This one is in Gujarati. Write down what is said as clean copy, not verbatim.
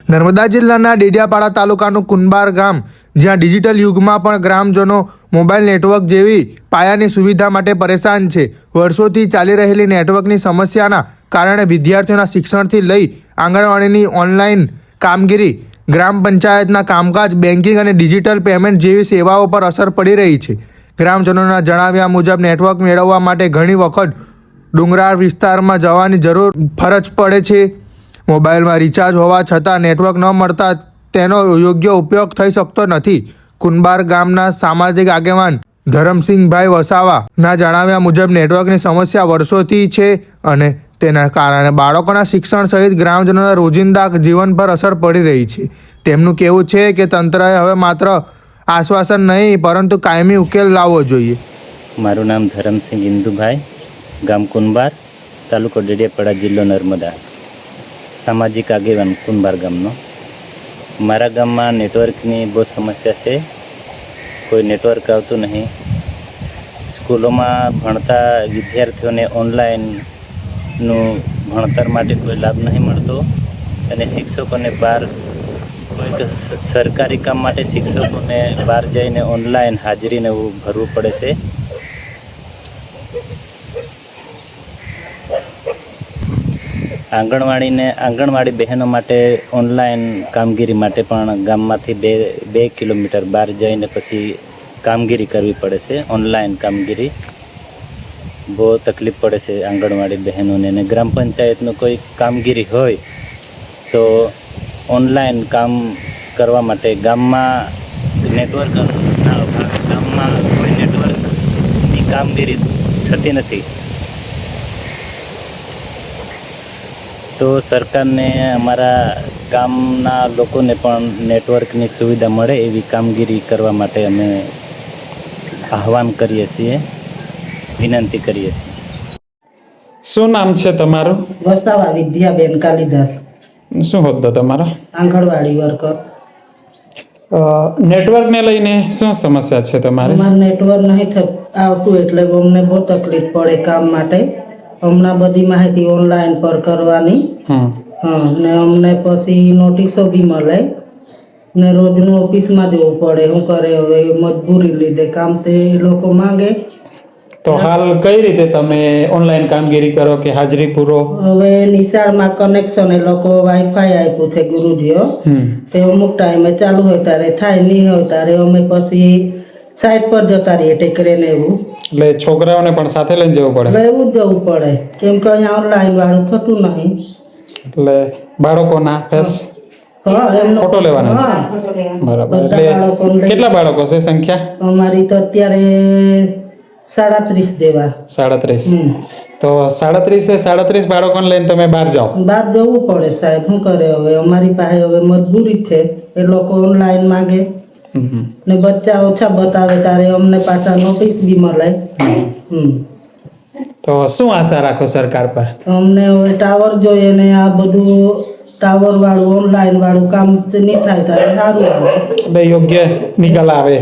નર્મદા જિલ્લાના ડેડિયાપાડા તાલુકાનું કુંભાર ગામ, જ્યાં ડિજિટલ યુગમાં પણ ગ્રામજનો મોબાઈલ નેટવર્ક જેવી પાયાની સુવિધા માટે પરેશાન છે. વર્ષોથી ચાલી રહેલી નેટવર્કની સમસ્યાના કારણે વિદ્યાર્થીઓના શિક્ષણથી લઈ આંગણવાડીની ઓનલાઈન કામગીરી, ગ્રામ પંચાયતના કામકાજ, બેન્કિંગ અને ડિજિટલ પેમેન્ટ જેવી સેવાઓ પર અસર પડી રહી છે. ગ્રામજનોના જણાવ્યા મુજબ નેટવર્ક મેળવવા માટે ઘણી વખત ડુંગરાળ વિસ્તારમાં જવાની ફરજ પડે છે. મોબાઈલમાં રિચાર્જ હોવા છતાં નેટવર્ક ન મળતા તેનો યોગ્ય ઉપયોગ થઈ શકતો નથી. કુંભાર ગામના સામાજિક આગેવાન ધરમસિંહભાઈ વસાવાના જણાવ્યા મુજબ નેટવર્કની સમસ્યા વર્ષોથી છે અને તેના કારણે બાળકોના શિક્ષણ સહિત ગ્રામજનોના રોજિંદા જીવન પર અસર પડી રહી છે. તેમનું કહેવું છે કે તંત્રએ હવે માત્ર આશ્વાસન નહીં પરંતુ કાયમી ઉકેલ લાવવો જોઈએ. મારું નામ ધરમસિંહ ઇન્દુભાઈ, ગામ કુંભાર, તાલુકો ડેડિયાપાડા, જિલ્લો નર્મદા. સામાજિક આગેવાન કુંભાર ગામનો. મારા ગામમાં નેટવર્કની બહુ સમસ્યા છે. કોઈ નેટવર્ક આવતું નહીં. સ્કૂલોમાં ભણતા વિદ્યાર્થીઓને ઓનલાઈનનું ભણતર માટે કોઈ લાભ નહીં મળતો અને શિક્ષકોને બહાર કોઈક સરકારી કામ માટે શિક્ષકોને બહાર જઈને ઓનલાઈન હાજરીને એવું ભરવું પડે છે. આંગણવાડી બહેનો માટે ઓનલાઈન કામગીરી માટે પણ ગામમાંથી બે કિલોમીટર બહાર જઈને પછી કામગીરી કરવી પડે છે. ઓનલાઈન કામગીરી બહુ તકલીફ પડે છે આંગણવાડી બહેનોને. અને ગ્રામ પંચાયતનું કોઈ કામગીરી હોય તો ઓનલાઈન કામ કરવા માટે ગામમાં નેટવર્કના અભાવે ગામમાં કોઈ નેટવર્કની કામગીરી થતી નથી. તો સરકારને અમારા ગામના લોકોને પણ નેટવર્કની સુવિધા મળે એવી કામગીરી કરવા માટે અમે આહવાન કરીએ છીએ, વિનંતી કરીએ છીએ. શું નામ છે તમારું? વસાવા વિદ્યાબેન કાલિદાસ. શું હોદ્દો તમારો? આંગણવાડી વર્કર. નેટવર્કને લઈને શું સમસ્યા છે તમારે? અમારે નેટવર્ક નહીં આવતું એટલે અમને બહુ તકલીફ પડે કામ માટે. હમણાં બધી માહિતી ઓનલાઈન પર કરવાની. ને અમને પછી નોટિસો બી મળે ને રોજનું ઓફિસમાં જવું પડે. શું કરે હવે મજબૂરી લીધે કામ તે લોકો માંગે. તો હાલ કઈ રીતે તમે ઓનલાઈન કામગીરી કરો કે હાજરી પૂરો? હવે નિશાળમાં કનેક્શન એ લોકો વાઈફાઈ આપ્યું છે ગુરુજીઓ. તે અમુક ટાઈમે ચાલુ હોય ત્યારે થાય, નહીં હોય ત્યારે અમે પછી સાઈડ પર જતા રહીએ ટેકરે ને એવું. એટલે છોકરાઓને પણ સાથે લઈને જવું પડે? એવું જ જવું પડે કેમ કે અહીંયા ઓનલાઈન વાળું થતું નહીં. એટલે બાળકોના ફેસ ફોટો લેવાના છે? બરાબર. એટલે કેટલા બાળકો છે સંખ્યા? અમારી તો અત્યારે 37 જેવા. 37. તો 37 બાળકોને લઈને તમે બહાર જાઓ? બહાર જવું પડે સાહેબ. શું કરે હવે અમારી પાસે હવે મજબૂરી છે. એ લોકો ઓનલાઈન માંગે ને બચ્ચા ઓછા બતાવે ત્યારે અમને પાછા નોટિસ બી મળે. તો શું આશા રાખો સરકાર પર? અમને હવે ટાવર જોઈએ ને આ બધું ટાવર વાળું ઓનલાઈન વાળું કામ નહીં થાય ત્યારે સારું આવે. યોગ્ય નિકાલ આવે.